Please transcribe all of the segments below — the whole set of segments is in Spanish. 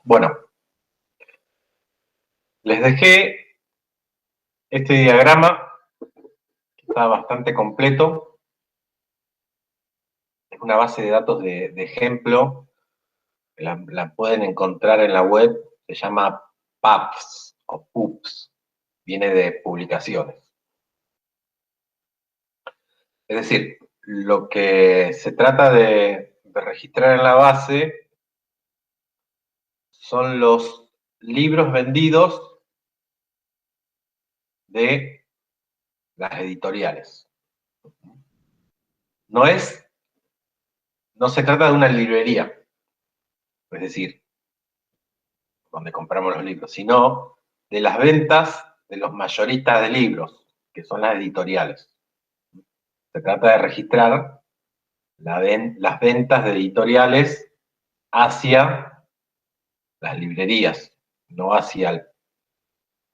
Bueno, les dejé este diagrama, que está bastante completo. Es una base de datos de ejemplo. La pueden encontrar en la web. Se llama PUBS o PUBS. Viene de publicaciones. Es decir, lo que se trata de registrar en la base son los libros vendidos de las editoriales. No se trata de una librería, es decir, donde compramos los libros, sino de las ventas de los mayoristas de libros, que son las editoriales. Se trata de registrar las ventas de editoriales hacia las librerías, no hacia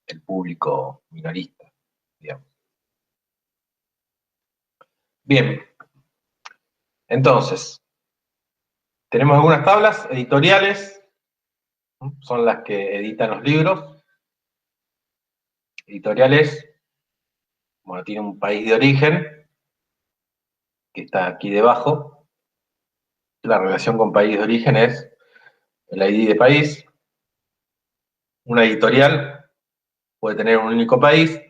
el público minorista, digamos. Bien, entonces, tenemos algunas tablas editoriales, son las que editan los libros. Editoriales, bueno, tiene un país de origen, que está aquí debajo. La relación con país de origen es el ID de país. Una editorial puede tener un único país,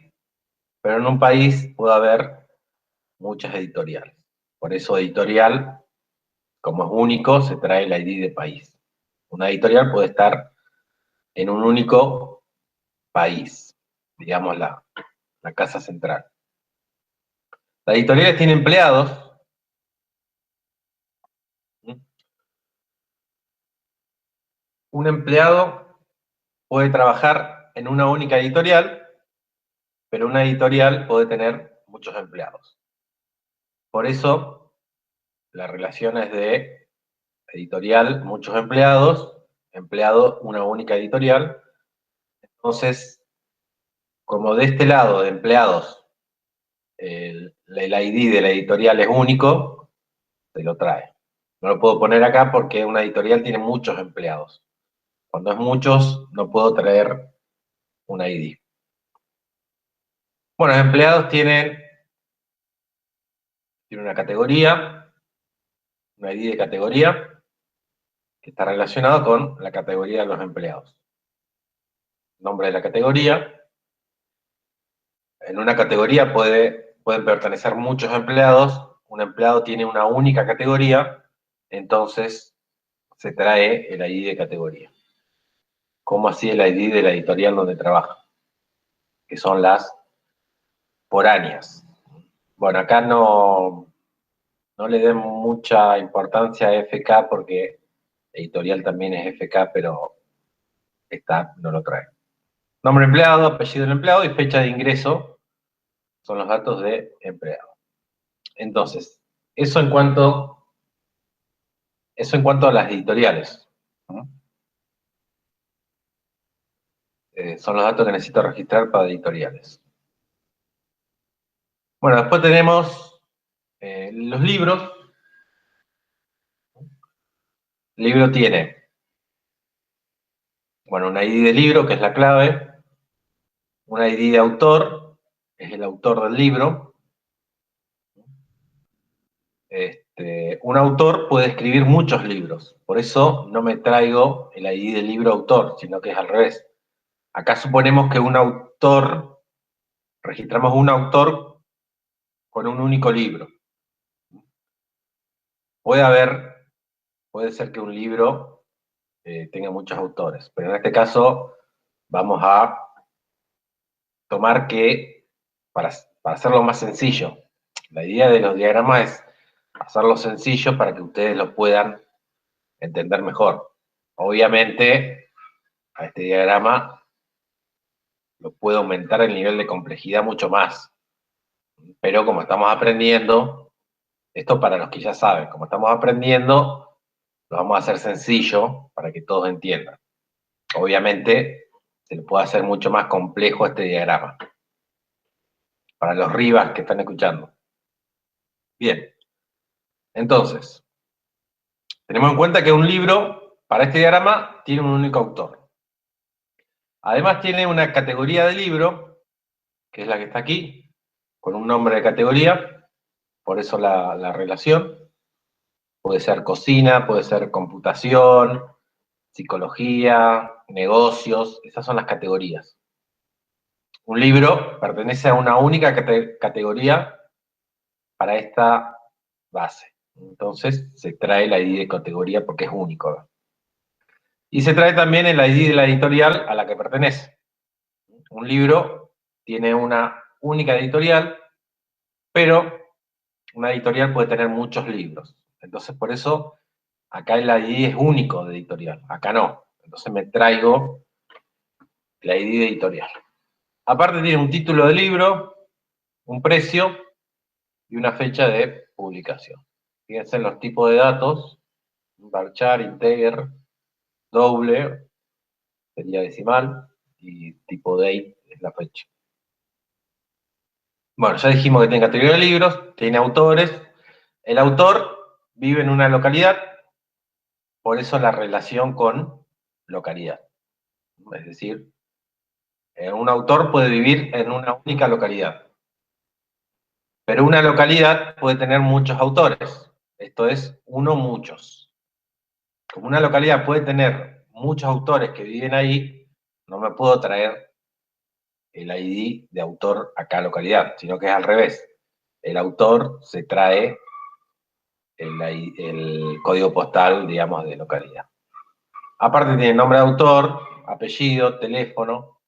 pero en un país puede haber muchas editoriales. Por eso editorial, como es único, se trae el ID de país. Una editorial puede estar en un único país, digamos la casa central. Las editoriales tienen empleados. Un empleado puede trabajar en una única editorial, pero una editorial puede tener muchos empleados. Por eso, la relación es de editorial, muchos empleados, empleado, una única editorial. Entonces, como de este lado de empleados, el ID de la editorial es único, se lo trae. No lo puedo poner acá porque una editorial tiene muchos empleados. Cuando es muchos, no puedo traer un ID. Bueno, los empleados tienen una categoría, un ID de categoría, que está relacionado con la categoría de los empleados. Nombre de la categoría. En una categoría pueden pertenecer muchos empleados. Un empleado tiene una única categoría, entonces se trae el ID de categoría. Como así el ID de la editorial donde trabaja, que son las foráneas. Bueno, acá no le den mucha importancia a FK porque editorial también es FK, pero esta no lo trae. Nombre empleado, apellido del empleado y fecha de ingreso son los datos de empleado. Entonces, eso en cuanto a las editoriales. Son los datos que necesito registrar para editoriales. Bueno, después tenemos los libros. El libro tiene, bueno, un ID de libro, que es la clave, un ID de autor, que es el autor del libro. Un autor puede escribir muchos libros, por eso no me traigo el ID del libro autor, sino que es al revés. Acá suponemos que un autor, registramos un autor con un único libro. Puede ser que un libro tenga muchos autores, pero en este caso vamos a tomar que, para hacerlo más sencillo, la idea de los diagramas es hacerlo sencillo para que ustedes lo puedan entender mejor. Obviamente, a este diagrama lo puedo aumentar el nivel de complejidad mucho más, pero como estamos aprendiendo, esto para los que ya saben, como estamos aprendiendo, lo vamos a hacer sencillo para que todos entiendan. Obviamente, se le puede hacer mucho más complejo este diagrama. Para los Rivas que están escuchando. Bien. Entonces, tenemos en cuenta que un libro Para este diagrama tiene un único autor. Además tiene una categoría de libro, que es la que está aquí, con un nombre de categoría, por eso la relación. Puede ser cocina, puede ser computación, psicología, negocios, esas son las categorías. Un libro pertenece a una única categoría para esta base. Entonces se trae el ID de categoría porque es único. Y se trae también el ID de la editorial a la que pertenece. Un libro tiene una única editorial, pero una editorial puede tener muchos libros. Entonces, por eso, acá el ID es único de editorial. Acá no. Entonces me traigo el ID de editorial. Aparte tiene un título de libro, un precio y una fecha de publicación. Fíjense en los tipos de datos, varchar, integer, doble, sería decimal, y tipo date es la fecha. Bueno, ya dijimos que tiene categoría de libros, tiene autores. El autor vive en una localidad, por eso la relación con localidad. Es decir, un autor puede vivir en una única localidad. Pero una localidad puede tener muchos autores. Esto es, uno muchos. Como una localidad puede tener muchos autores que viven ahí, no me puedo traer el ID de autor a cada localidad, sino que es al revés. El autor se trae el código postal, digamos, de localidad. Aparte tiene nombre de autor, apellido, teléfono,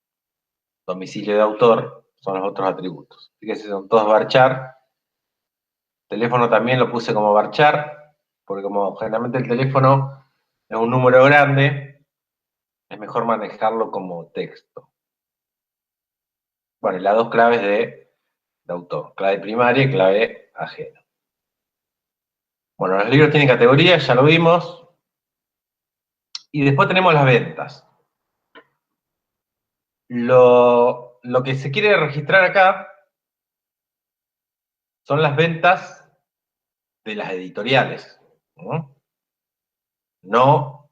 domicilio de autor, son los otros atributos. Fíjense, son todos varchar. Teléfono también lo puse como varchar, porque como generalmente el teléfono es un número grande, es mejor manejarlo como texto. Bueno, y las dos claves de autor, clave primaria y clave ajena. Bueno, los libros tienen categorías, ya lo vimos. Y después tenemos las ventas. Lo que se quiere registrar acá son las ventas de las editoriales. No,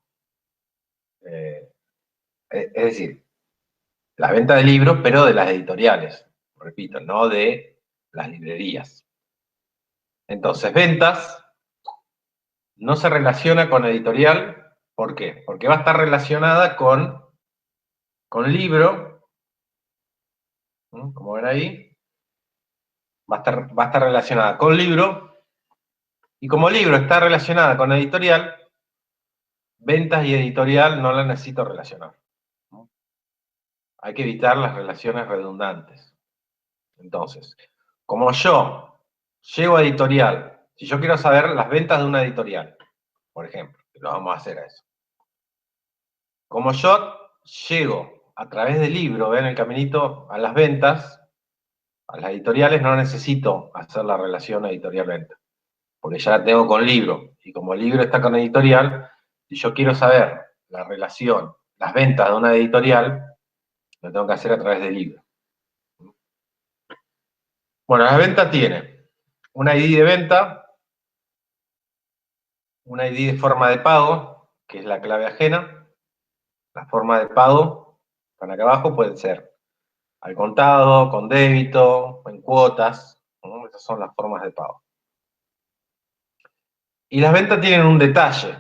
es decir, las ventas de libros, pero de las editoriales. Repito, no de las librerías. Entonces, ventas no se relaciona con editorial. ¿Por qué? Porque va a estar relacionada con libro, como ven ahí, va a estar relacionada con libro, y como libro está relacionada con editorial, ventas y editorial no la necesito relacionar. Hay que evitar las relaciones redundantes. Entonces, como yo llego a editorial, si yo quiero saber las ventas de una editorial, por ejemplo, lo vamos a hacer a eso. Como yo llego a través del libro, ven el caminito a las ventas, a las editoriales, no necesito hacer la relación editorial-venta, porque ya la tengo con libro. Y como el libro está con editorial, si yo quiero saber la relación, las ventas de una editorial, lo tengo que hacer a través del libro. Bueno, la venta tiene un ID de venta, un ID de forma de pago, que es la clave ajena. La forma de pago, están acá abajo, pueden ser al contado, con débito, en cuotas. Esas son las formas de pago. Y las ventas tienen un detalle.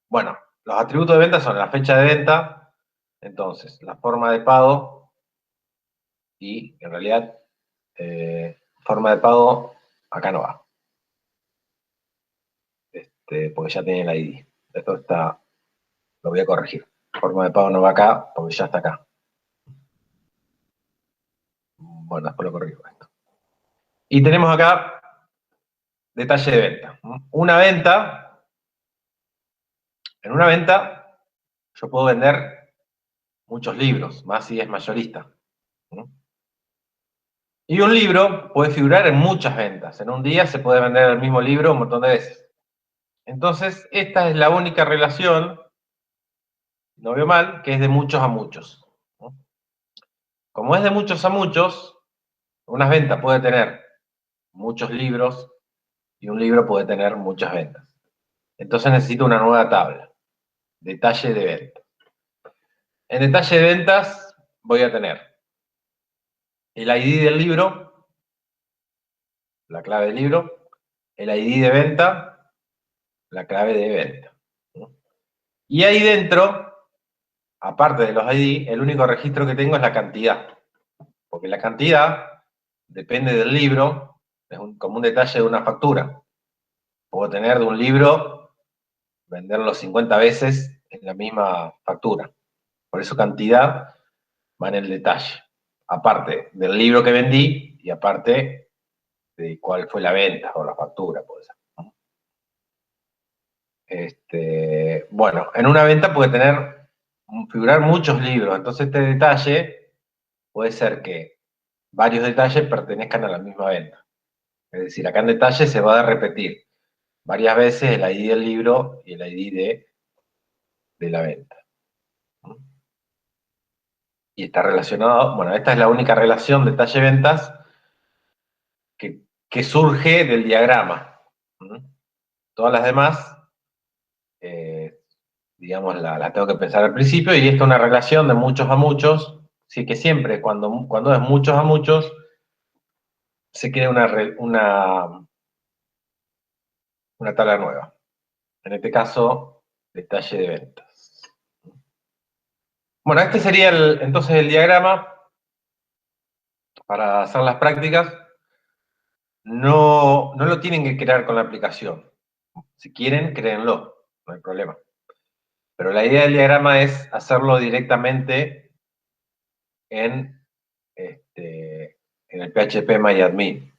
Bueno, los atributos de venta son la fecha de venta, entonces la forma de pago y en realidad forma de pago acá no va. Porque ya tiene el ID. Esto está, lo voy a corregir. Forma de pago no va acá porque ya está acá. Bueno, después lo corrijo esto. Y tenemos acá detalle de venta. Una venta, en una venta yo puedo vender muchos libros, más si es mayorista. Y un libro puede figurar en muchas ventas. En un día se puede vender el mismo libro un montón de veces. Entonces, esta es la única relación, no veo mal, que es de muchos a muchos. Como es de muchos a muchos, una venta puede tener muchos libros y un libro puede tener muchas ventas. Entonces necesito una nueva tabla. detalle de venta. En detalle de ventas voy a tener el ID del libro, la clave del libro, el ID de venta, la clave de venta. Y ahí dentro, aparte de los ID, el único registro que tengo es la cantidad. Porque la cantidad depende del libro, es como un detalle de una factura. Puedo tener de un libro, venderlo 50 veces en la misma factura. Por eso cantidad va en el detalle. Aparte del libro que vendí y aparte de cuál fue la venta o la factura, puede ser. Bueno, en una venta puede figurar muchos libros, entonces este detalle puede ser que varios detalles pertenezcan a la misma venta. Es decir, acá en detalle se va a repetir varias veces el ID del libro y el ID de la venta. Y está relacionado, bueno, esta es la única relación detalle-ventas que surge del diagrama. Todas las demás, digamos, la tengo que pensar al principio, y esta es una relación de muchos a muchos, así que siempre cuando es muchos a muchos, se crea una tabla nueva. En este caso, detalle de ventas. Bueno, este sería entonces el diagrama para hacer las prácticas. No lo tienen que crear con la aplicación. Si quieren, créenlo, no hay problema. Pero la idea del diagrama es hacerlo directamente en el PHP MyAdmin.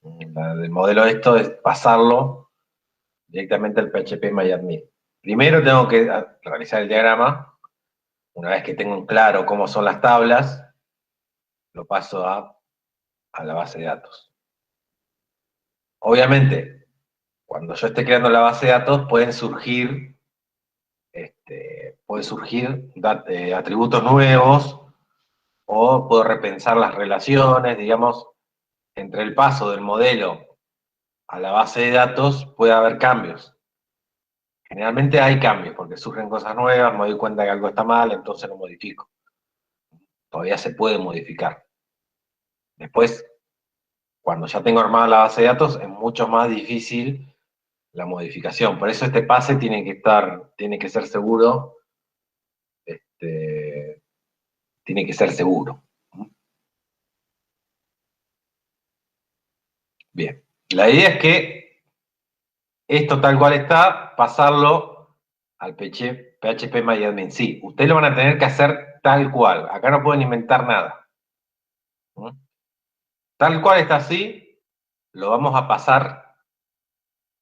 El modelo de esto es pasarlo directamente al PHP MyAdmin. Primero tengo que realizar el diagrama. Una vez que tengo claro cómo son las tablas, lo paso a la base de datos. Obviamente, cuando yo esté creando la base de datos, pueden surgir atributos nuevos, o puedo repensar las relaciones, digamos, entre el paso del modelo a la base de datos puede haber cambios. Generalmente hay cambios, porque surgen cosas nuevas, me doy cuenta que algo está mal, entonces lo modifico. Todavía se puede modificar. Después, cuando ya tengo armada la base de datos, es mucho más difícil la modificación. Por eso este pase tiene que ser seguro, tiene que ser seguro. Bien. La idea es que esto tal cual está, pasarlo al PHP MyAdmin. Sí, ustedes lo van a tener que hacer tal cual. Acá no pueden inventar nada. Tal cual está así, lo vamos a pasar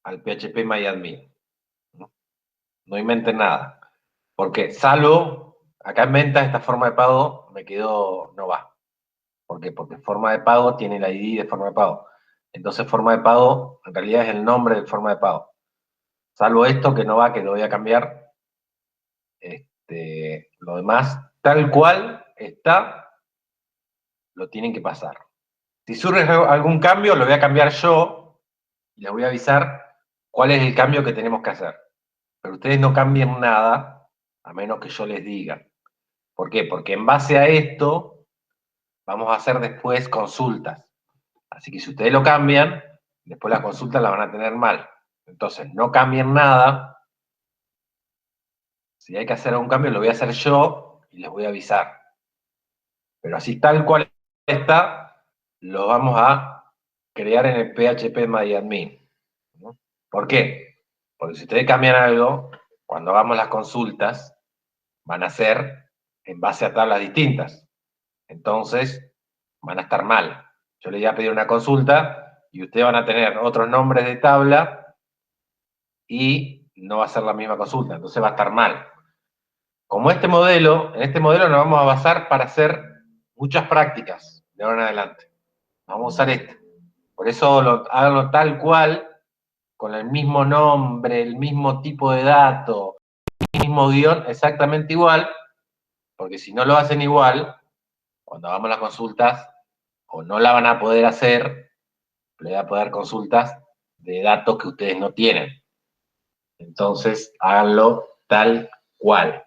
al PHP MyAdmin. No inventen nada. Porque salvo, acá en venta, esta forma de pago no va. ¿Por qué? Porque forma de pago tiene el ID de forma de pago. Entonces forma de pago, en realidad es el nombre de forma de pago. Salvo esto que no va, que lo voy a cambiar. Lo demás, tal cual está, lo tienen que pasar. Si surge algún cambio, lo voy a cambiar yo y les voy a avisar cuál es el cambio que tenemos que hacer. Pero ustedes no cambien nada, a menos que yo les diga. ¿Por qué? Porque en base a esto, vamos a hacer después consultas. Así que si ustedes lo cambian, después las consultas las van a tener mal. Entonces, no cambien nada. Si hay que hacer algún cambio, lo voy a hacer yo y les voy a avisar. Pero así tal cual está, lo vamos a crear en el PHP MyAdmin. ¿Por qué? Porque si ustedes cambian algo, cuando hagamos las consultas, van a ser en base a tablas distintas. Entonces, van a estar mal. Yo les voy a pedir una consulta y ustedes van a tener otros nombres de tabla y no va a ser la misma consulta, entonces va a estar mal. Como en este modelo nos vamos a basar para hacer muchas prácticas de ahora en adelante. Vamos a usar este. Por eso háganlo tal cual, con el mismo nombre, el mismo tipo de dato, el mismo guión, exactamente igual, porque si no lo hacen igual, cuando hagamos las consultas, o no la van a poder hacer, le voy a poder dar consultas de datos que ustedes no tienen. Entonces, háganlo tal cual.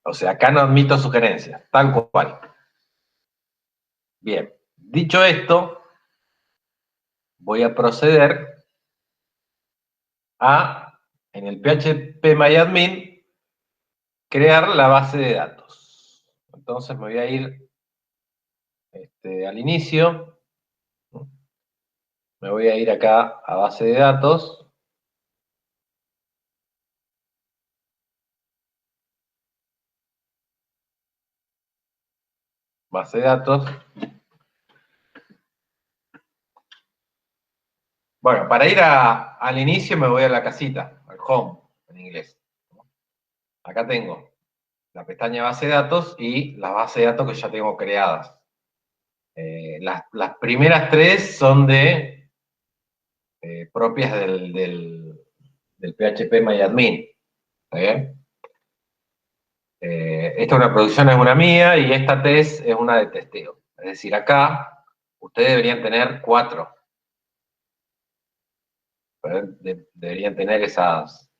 O sea, acá no admito sugerencias, tal cual. Bien, dicho esto, voy a proceder a, en el PHP crear la base de datos. Entonces me voy a ir al inicio, me voy a ir acá a base de datos. Base de datos. Bueno, para ir al inicio me voy a la casita, al home, en inglés. Acá tengo la pestaña base de datos y las bases de datos que ya tengo creadas. Las primeras tres son propias del PHP ¿Está bien? Esta es una producción, es una mía, y esta test es una de testeo. Es decir, acá ustedes deberían tener 4. Deberían tener esas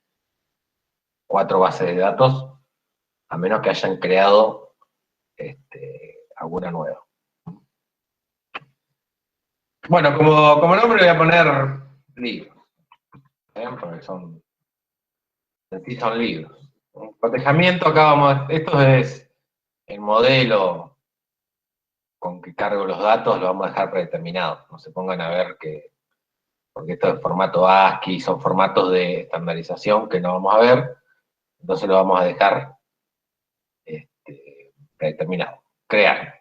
4 bases de datos, a menos que hayan creado alguna nueva. Bueno, como nombre voy a poner libros, porque son libros. Cotejamiento, acá esto es el modelo con que cargo los datos, lo vamos a dejar predeterminado. No se pongan a ver que, porque esto es formato ASCII, son formatos de estandarización que no vamos a ver, entonces lo vamos a dejar predeterminado. Crear.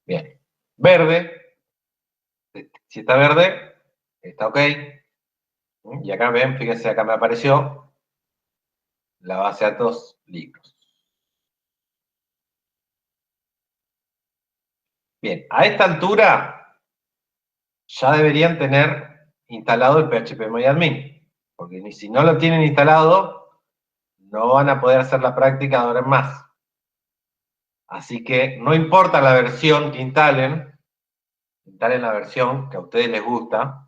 Bien. Verde. Si está verde, está ok. Y acá ven, fíjense, acá me apareció la base de datos libros. Bien, a esta altura ya deberían tener instalado el PHP porque si no lo tienen instalado, no van a poder hacer la práctica de ahora en más. Así que no importa la versión que instalen la versión que a ustedes les gusta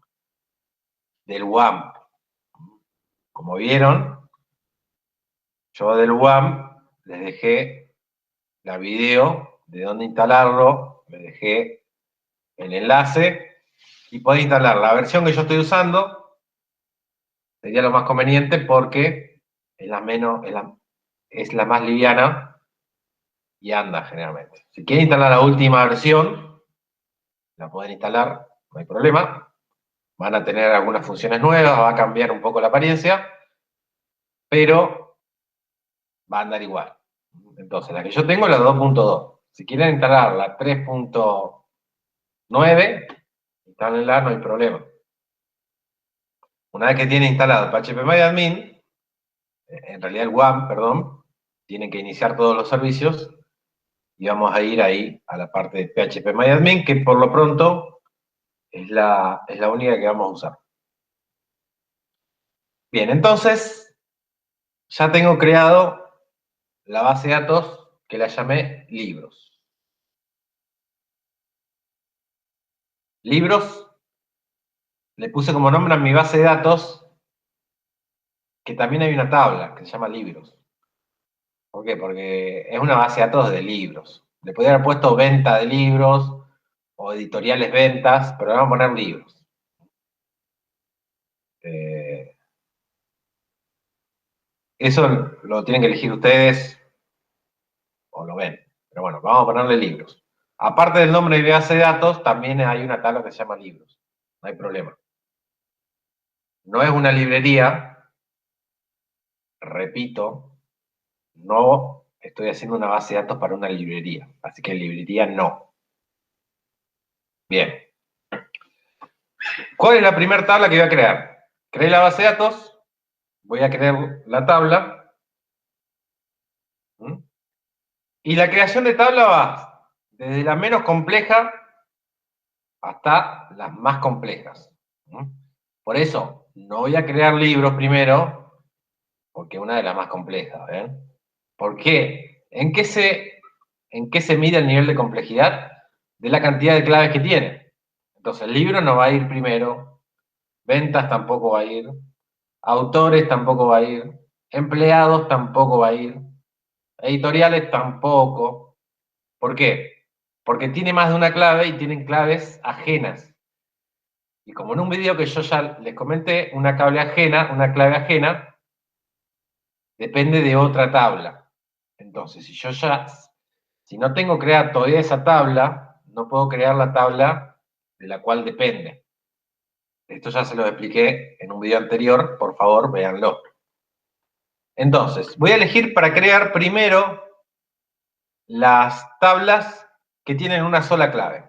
del WAMP. Como vieron, yo del WAMP les dejé la video de dónde instalarlo, les dejé el enlace y podés instalar la versión que yo estoy usando, sería lo más conveniente porque es la más liviana y anda generalmente. Si quieren instalar la última versión, la pueden instalar, no hay problema. Van a tener algunas funciones nuevas, va a cambiar un poco la apariencia, pero va a andar igual. Entonces, la que yo tengo es la 2.2. Si quieren instalar la 3.9, instálenla, no hay problema. Una vez que tienen instalado el PHP en realidad el WAMP, perdón, tienen que iniciar todos los servicios y vamos a ir ahí a la parte de PHP que por lo pronto es la única que vamos a usar. Bien, entonces ya tengo creado la base de datos que la llamé libros. Libros, le puse como nombre a mi base de datos que también hay una tabla que se llama libros. ¿Por qué? Porque es una base de datos de libros. Le podría haber puesto venta de libros o editoriales ventas, pero vamos a poner libros. Eso lo tienen que elegir ustedes o lo ven. Pero bueno, vamos a ponerle libros. Aparte del nombre de base de datos, también hay una tabla que se llama libros. No hay problema. No es una librería, repito, no estoy haciendo una base de datos para una librería. Así que librería no. Bien. ¿Cuál es la primera tabla que voy a crear? Creé la base de datos, voy a crear la tabla. Y la creación de tabla va desde la menos compleja hasta las más complejas. Por eso, no voy a crear libros primero, porque es una de las más complejas. ¿Por qué? ¿En qué se mide el nivel de complejidad? De la cantidad de claves que tiene. Entonces, el libro no va a ir primero, Ventas tampoco va a ir. Autores tampoco va a ir. Empleados tampoco va a ir. Editoriales tampoco. ¿Por qué? Porque tiene más de una clave y tienen claves ajenas. Y como en un video que yo ya les comenté, una clave ajena, depende de otra tabla. Entonces, si no tengo creada todavía esa tabla, no puedo crear la tabla de la cual depende. Esto ya se lo expliqué en un video anterior, por favor, véanlo. Entonces, voy a elegir para crear primero las tablas que tienen una sola clave.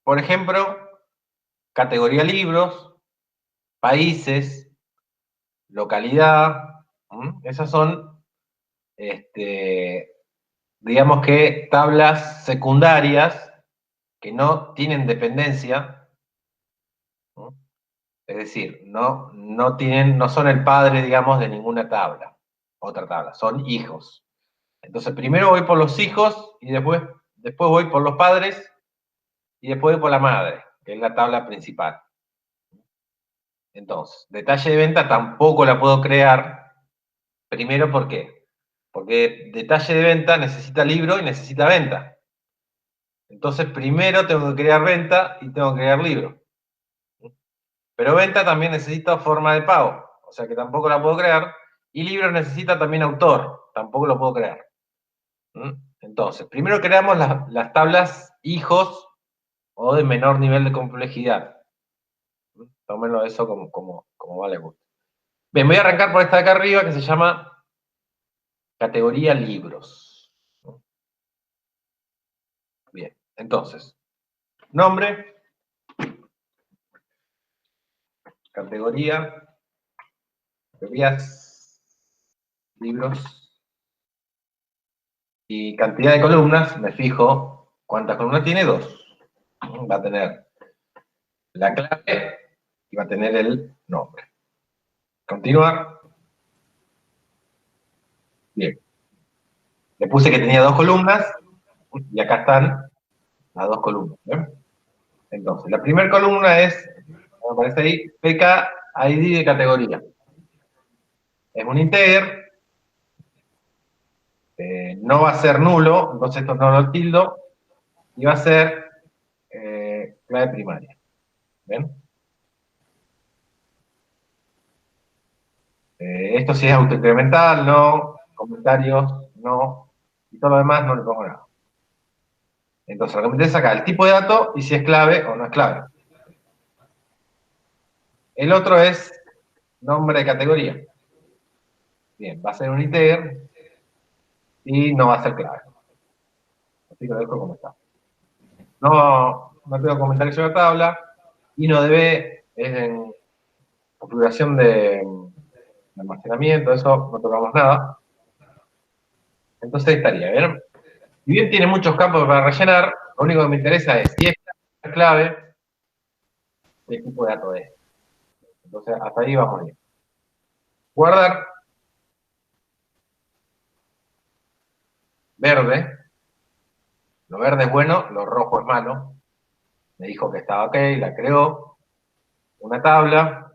Por ejemplo, categoría libros, países, localidad. Esas son, digamos que, tablas secundarias que no tienen dependencia. Es decir, no son el padre, digamos, de ninguna tabla, otra tabla, son hijos. Entonces, primero voy por los hijos y después voy por los padres y después voy por la madre, que es la tabla principal. Entonces, detalle de venta tampoco la puedo crear. Primero, ¿por qué? Porque detalle de venta necesita libro y necesita venta. Entonces, primero tengo que crear venta y tengo que crear libro. Pero venta también necesita forma de pago, o sea que tampoco la puedo crear. Y libro necesita también autor, tampoco lo puedo crear. Entonces, primero creamos las tablas hijos o de menor nivel de complejidad. Tómenlo eso como vale gusto. Bien, voy a arrancar por esta de acá arriba que se llama categoría libros. Bien, entonces, nombre, categorías, libros y cantidad de columnas, me fijo cuántas columnas tiene, 2. Va a tener la clave y va a tener el nombre. Continuar. Bien. Le puse que tenía 2 columnas y acá están las 2 columnas. ¿Bien? Entonces, la primera columna es, como aparece ahí, PK ID de categoría. Es un integer, no va a ser nulo, entonces esto no lo tildo, y va a ser clave primaria. ¿Ven? Esto sí es autoincremental, no, comentarios, no, y todo lo demás no le pongo nada. Entonces, lo que me interesa acá, el tipo de dato y si es clave o no es clave. El otro es nombre de categoría. Bien, va a ser un integer y no va a ser clave. Así que lo dejo como está. No tengo comentarios en la tabla y no debe, en configuración de almacenamiento, eso no tocamos nada. Entonces estaría bien. Si bien tiene muchos campos para rellenar, lo único que me interesa es si es clave, qué tipo de dato es. Entonces hasta ahí vamos bien. Guardar, verde. Lo verde es bueno, lo rojo es malo. Me dijo que estaba ok, la creó. Una tabla,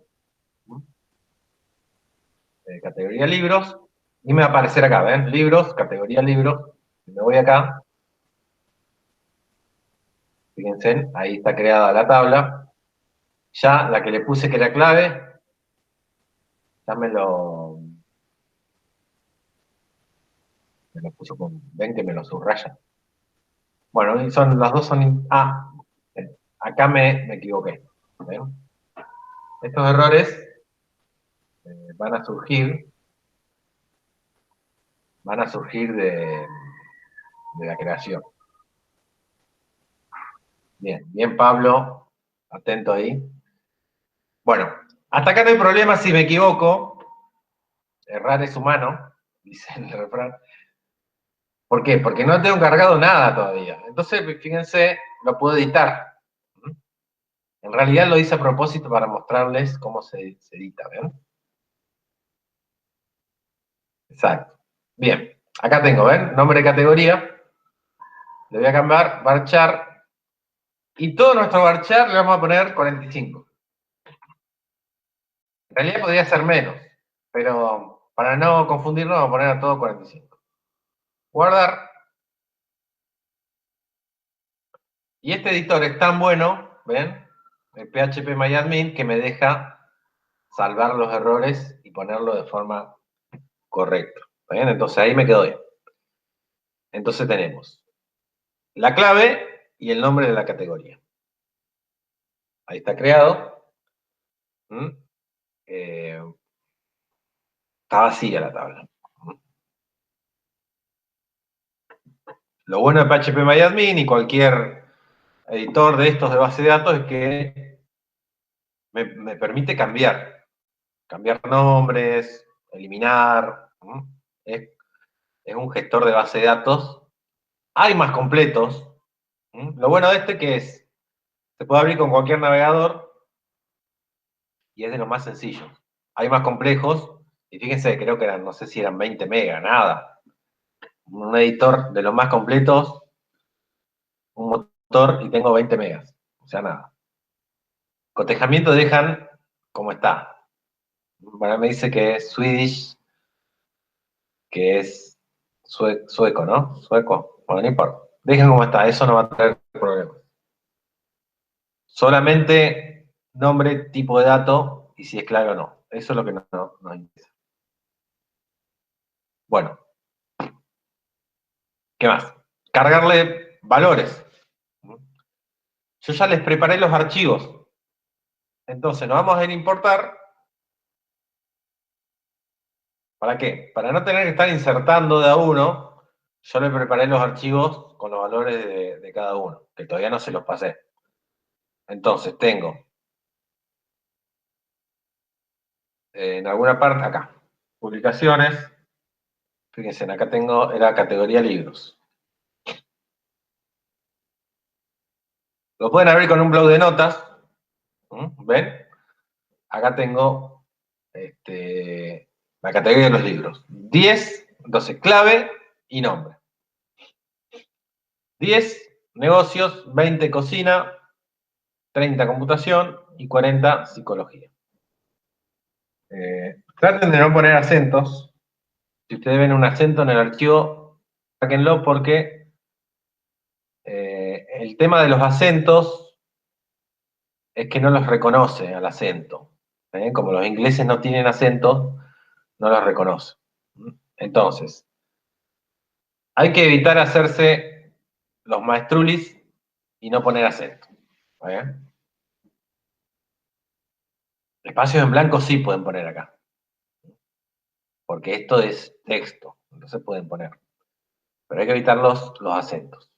categoría libros, y me va a aparecer acá, ¿ven? Libros, categoría libros. Si me voy acá, fíjense, ahí está creada la tabla. Ya la que le puse que era clave, ya me lo puso con, ven que me lo subraya. Bueno, y las dos son, acá me equivoqué. ¿Ven? Estos errores van a surgir de la creación. Bien, bien Pablo, atento ahí. Bueno, hasta acá no hay problema si me equivoco. Errar es humano, dice el refrán. ¿Por qué? Porque no tengo cargado nada todavía. Entonces, fíjense, lo puedo editar. En realidad lo hice a propósito para mostrarles cómo se edita, ¿ven? Exacto. Bien, acá tengo, ¿ven? Nombre de categoría. Le voy a cambiar varchar. Y todo nuestro varchar le vamos a poner 45. En realidad podría ser menos, pero para no confundirnos vamos a poner a todo 45. Guardar. Y este editor es tan bueno, ¿ven? El phpMyAdmin, que me deja salvar los errores y ponerlo de forma correcta. ¿Bien? Entonces ahí me quedo bien. Entonces tenemos la clave y el nombre de la categoría. Ahí está creado. Está vacía la tabla. Lo bueno de phpMyAdmin y cualquier editor de estos de base de datos es que me permite cambiar nombres, eliminar. Es un gestor de base de datos. Hay más completos. Lo bueno de este que es, se puede abrir con cualquier navegador y es de lo más sencillo. Hay más complejos y fíjense, creo que eran, no sé si eran 20 megas, nada. Un editor de los más completos, un motor y tengo 20 megas. O sea, nada. Cotejamiento dejan como está. Bueno, me dice que es Swedish, que es sueco, ¿no? Sueco. Bueno, no importa. Dejen como está, eso no va a traer problemas. Solamente nombre, tipo de dato y si es clave o no. Eso es lo que nos interesa. Bueno, ¿qué más? Cargarle valores. Yo ya les preparé los archivos. Entonces, nos vamos a ir a importar. ¿Para qué? Para no tener que estar insertando de a uno, yo le preparé los archivos con los valores de cada uno, que todavía no se los pasé. Entonces, tengo en alguna parte, acá, publicaciones. Fíjense, acá tengo, era categoría libros. Lo pueden abrir con un blog de notas. ¿Ven? Acá tengo la categoría de los libros. 10, entonces clave y nombre. 10 negocios, 20 cocina, 30 computación y 40 psicología. Traten de no poner acentos. Si ustedes ven un acento en el archivo, sáquenlo porque el tema de los acentos es que no los reconoce al acento. Como los ingleses no tienen acentos, no los reconoce. Entonces, hay que evitar hacerse los maestrulis y no poner acento. Espacios en blanco sí pueden poner acá, porque esto es texto, no se pueden poner. Pero hay que evitar los acentos.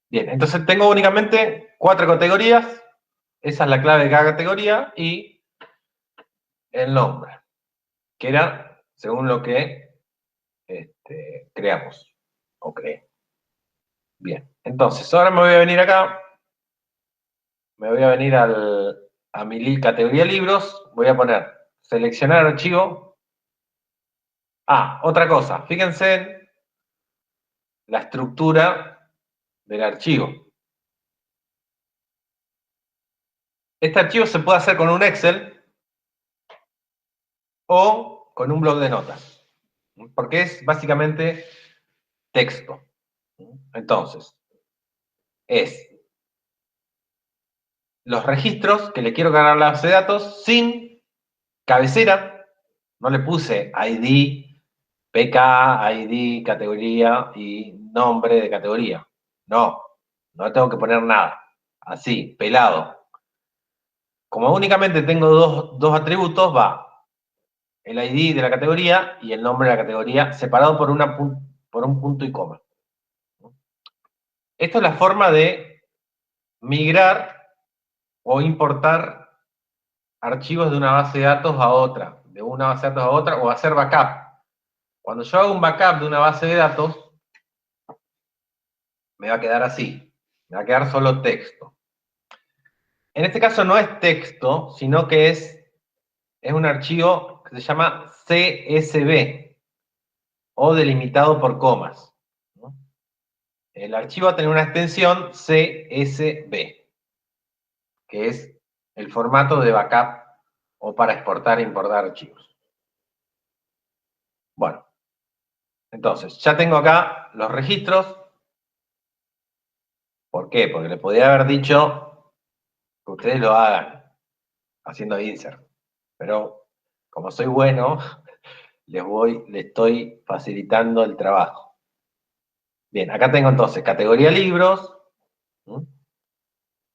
Bien, entonces tengo únicamente 4 categorías. Esa es la clave de cada categoría y el nombre, que era según lo que creamos o creé. Bien, entonces ahora me voy a venir acá, me voy a venir a mi categoría libros, voy a poner seleccionar archivo. Otra cosa, fíjense en la estructura del archivo. Este archivo se puede hacer con un Excel o con un blog de notas, porque es básicamente texto. Entonces, es los registros que le quiero cargar a la base de datos sin cabecera. No le puse ID, PK, ID, categoría y nombre de categoría. No, no tengo que poner nada. Así, pelado. Como únicamente tengo dos atributos, va el ID de la categoría y el nombre de la categoría separado por un punto y coma. Esto es la forma de migrar o importar archivos de una base de datos a otra, de una base de datos a otra, o hacer backup. Cuando yo hago un backup de una base de datos, me va a quedar así, me va a quedar solo texto. En este caso no es texto, sino que es un archivo que se llama CSV, o delimitado por comas. El archivo va a tener una extensión CSV, que es el formato de backup o para exportar e importar archivos. Bueno, entonces, ya tengo acá los registros. ¿Por qué? Porque le podría haber dicho que ustedes lo hagan haciendo insert. Pero como soy bueno, le estoy facilitando el trabajo. Bien, acá tengo entonces categoría libros,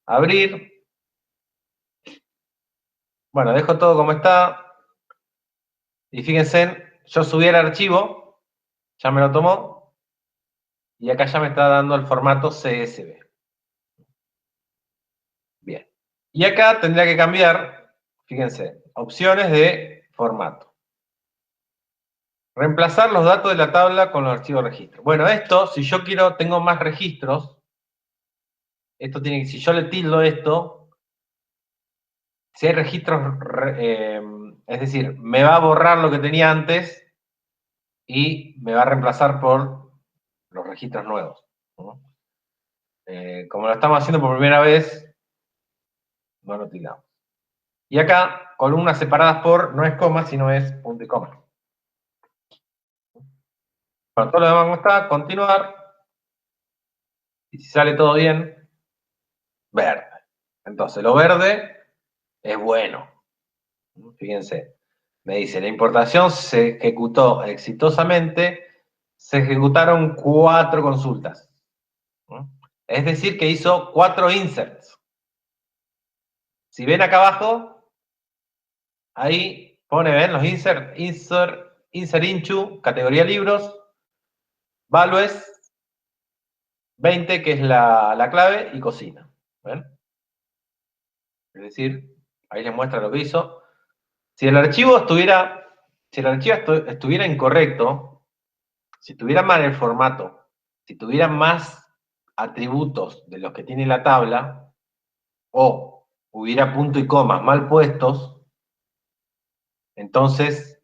abrir. Bueno, dejo todo como está. Y fíjense, yo subí el archivo, ya me lo tomó, y acá ya me está dando el formato CSV. Bien. Y acá tendría que cambiar, fíjense, opciones de formato. Reemplazar los datos de la tabla con los archivos de registro. Bueno, esto, si yo quiero, tengo más registros, esto tiene que, si yo le tildo esto, si hay registros, es decir, me va a borrar lo que tenía antes y me va a reemplazar por los registros nuevos, ¿no? Como lo estamos haciendo por primera vez, no lo tildamos. Y acá, columnas separadas por, no es coma, sino es punto y coma. Bueno, todo lo demás como está, continuar. Y si sale todo bien, verde. Entonces, lo verde es bueno. Fíjense, me dice, la importación se ejecutó exitosamente, se ejecutaron 4 consultas. Es decir, que hizo 4 inserts. Si ven acá abajo, ahí pone, ven, los insert into, categoría libros, values, 20, que es la clave, y cocina. ¿Ven? Es decir, ahí les muestra lo que hizo. Si el archivo estuviera incorrecto, si tuviera mal el formato, si tuviera más atributos de los que tiene la tabla, o hubiera punto y comas mal puestos, entonces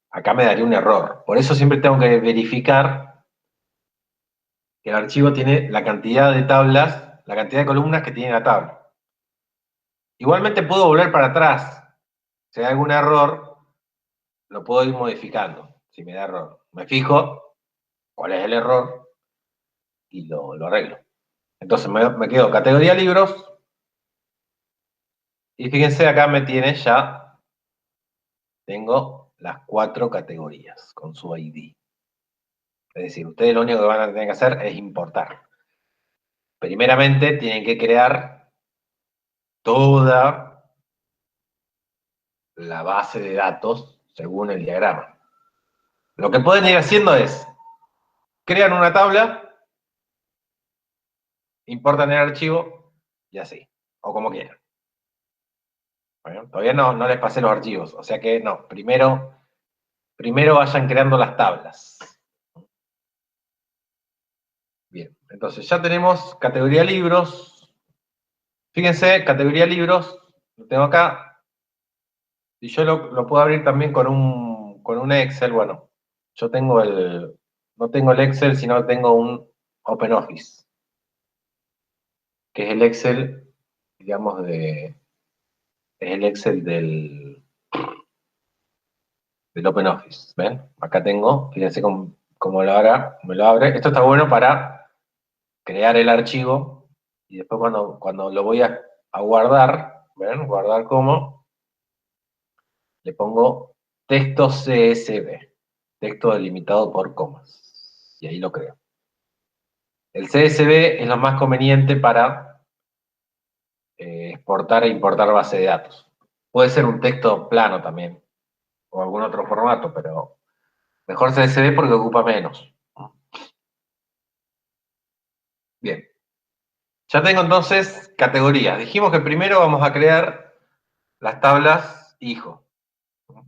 acá me daría un error. Por eso siempre tengo que verificar que el archivo tiene la cantidad de tablas, la cantidad de columnas que tiene la tabla. Igualmente puedo volver para atrás. Si hay algún error, lo puedo ir modificando. Si me da error, me fijo cuál es el error y lo arreglo. Entonces me quedo categoría libros y fíjense acá me tiene ya, tengo las 4 categorías con su ID. Es decir, ustedes lo único que van a tener que hacer es importar. Primeramente tienen que crear toda la base de datos según el diagrama. Lo que pueden ir haciendo es, crean una tabla, importan el archivo y así, o como quieran. Bueno, todavía no les pasé los archivos, o sea que no, primero vayan creando las tablas. Bien, entonces ya tenemos categoría libros. Fíjense, categoría libros, lo tengo acá. Y yo lo puedo abrir también con un Excel. Bueno, yo tengo no tengo el Excel, sino tengo un OpenOffice, que es el Excel, digamos, es el Excel del OpenOffice. ¿Ven? Acá tengo, fíjense cómo me lo abre. Esto está bueno para crear el archivo y después cuando lo voy a guardar, ¿ven? Guardar como, le pongo texto CSV, texto delimitado por comas, y ahí lo creo. El CSV es lo más conveniente para exportar e importar base de datos. Puede ser un texto plano también, o algún otro formato, pero mejor CSV porque ocupa menos. Bien. Ya tengo entonces categorías. Dijimos que primero vamos a crear las tablas hijo.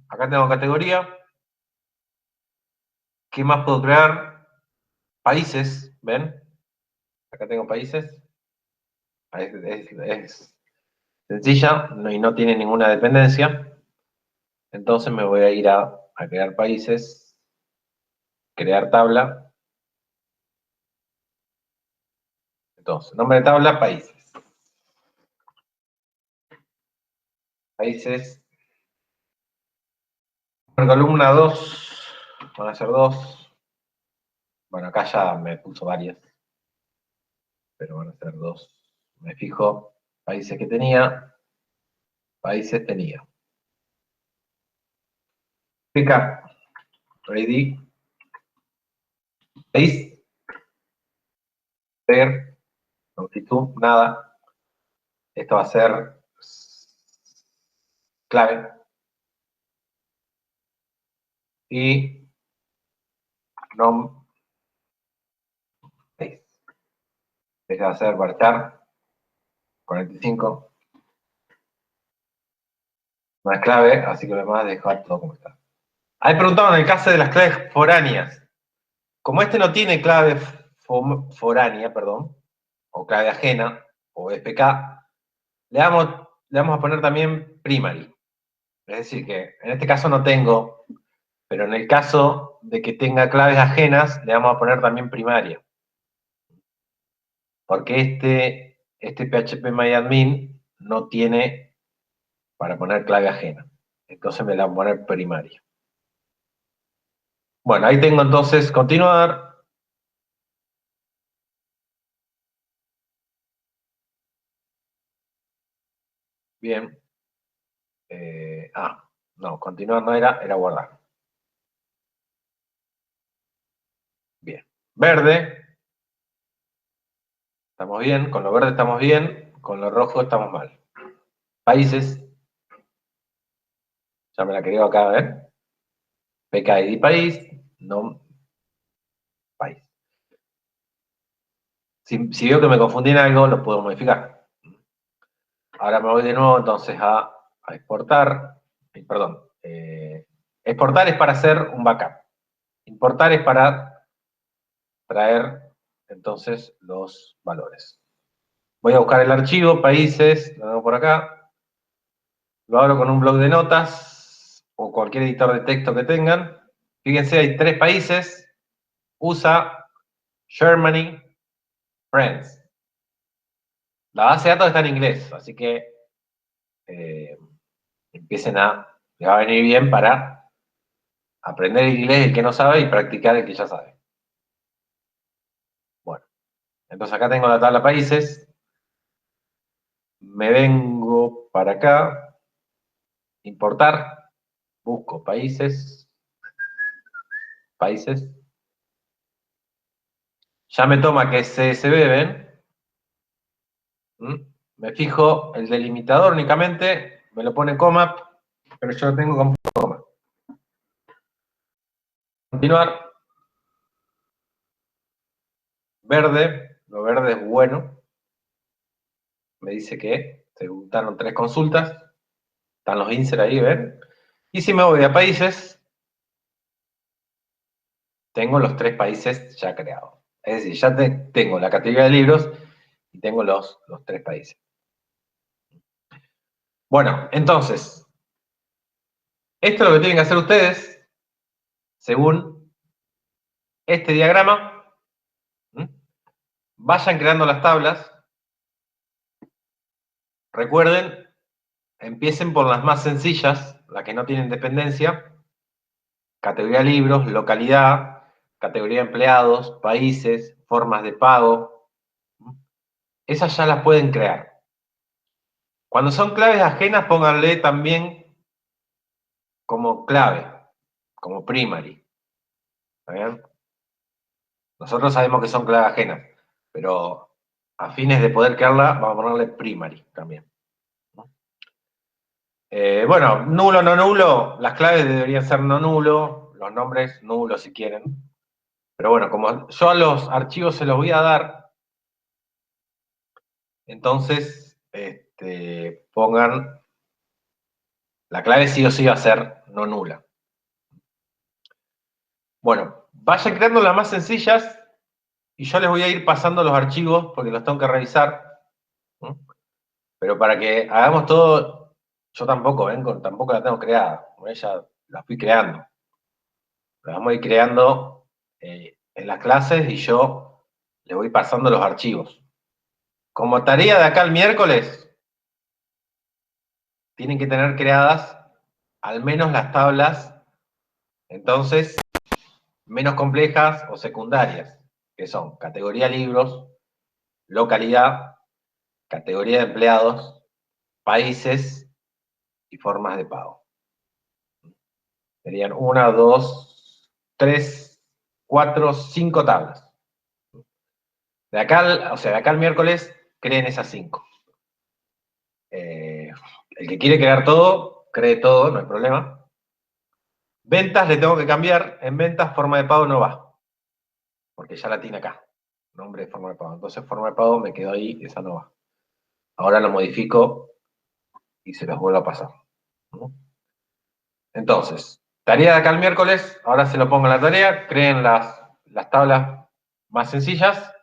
Acá tengo categoría. ¿Qué más puedo crear? Países, ¿ven? Acá tengo países. Es sencilla y no tiene ninguna dependencia. Entonces me voy a ir a crear países, crear tabla. Entonces, nombre de tabla, países. países. Por columna 2, van a ser 2. Bueno, acá ya me puso varias, pero van a ser 2. Me fijo, países que tenía, países tenía. Pica, ready, país, ver, longitud, nada. Esto va a ser clave. Y nom, país. Este va a ser varchar, 45. No es clave, así que lo demás dejar todo como está. Ahí preguntaban en el caso de las claves foráneas. Como este no tiene clave foránea, perdón, o clave ajena, o FK, le vamos a poner también primary. Es decir, que en este caso no tengo, pero en el caso de que tenga claves ajenas, le vamos a poner también primaria. Porque este PHPMyAdmin no tiene para poner clave ajena. Entonces me la voy a poner primaria. Bueno, ahí tengo entonces continuar. Bien. No, continuar no era guardar. Bien. Verde. Estamos bien. Con lo verde estamos bien. Con lo rojo estamos mal. Países. Ya me la quería acá, a ver. PKID país. No. País. Si veo que me confundí en algo, lo puedo modificar. Ahora me voy de nuevo entonces a exportar. Perdón. Exportar es para hacer un backup. Importar es para traer entonces los valores. Voy a buscar el archivo, países, lo hago por acá. Lo abro con un bloc de notas o cualquier editor de texto que tengan. Fíjense, hay 3 países. USA, Germany, France. La base de datos está en inglés, así que empiecen les va a venir bien para aprender inglés el que no sabe y practicar el que ya sabe. Bueno, entonces acá tengo la tabla países. Me vengo para acá, importar, busco países, países. Ya me toma que es CSV, ¿ven? Me fijo el delimitador únicamente, me lo pone coma, pero yo lo tengo con coma. Continuar. Verde, lo verde es bueno. Me dice que se juntaron 3 consultas. Están los insert ahí, ¿ven? Y si me voy a países, tengo los 3 países ya creados. Es decir, ya tengo la categoría de libros y tengo los 3 países. Bueno, entonces, esto es lo que tienen que hacer ustedes, según este diagrama. Vayan creando las tablas. Recuerden, empiecen por las más sencillas, las que no tienen dependencia. Categoría libros, localidad, categoría empleados, países, formas de pago. Esas ya las pueden crear. Cuando son claves ajenas, pónganle también como clave, como primary. ¿Está bien? Nosotros sabemos que son claves ajenas, pero a fines de poder crearla, vamos a ponerle primary también. Bueno, nulo, no nulo, las claves deberían ser no nulo, los nombres nulos si quieren. Pero bueno, como yo a los archivos se los voy a dar, entonces pongan, la clave sí o sí va a ser no nula. Bueno, vayan creando las más sencillas y yo les voy a ir pasando los archivos porque los tengo que revisar. Pero para que hagamos todo, yo tampoco, ven, tampoco la tengo creada, ya la fui creando. La vamos a ir creando en las clases y yo les voy pasando los archivos. Como tarea de acá el miércoles, tienen que tener creadas al menos las tablas, entonces, menos complejas o secundarias, que son categoría libros, localidad, categoría de empleados, países y formas de pago. Serían 1, 2, 3, 4, 5 tablas. De acá, de acá al miércoles, creen esas 5. El que quiere crear todo, cree todo, no hay problema. Ventas le tengo que cambiar. En ventas, forma de pago no va. Porque ya la tiene acá. Nombre de forma de pago. Entonces, forma de pago me quedó ahí, esa no va. Ahora lo modifico y se los vuelvo a pasar. Entonces, tarea de acá el miércoles, ahora se lo pongo en la tarea, creen las tablas más sencillas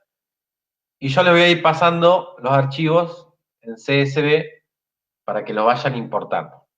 y yo le voy a ir pasando los archivos en CSV para que lo vayan importando.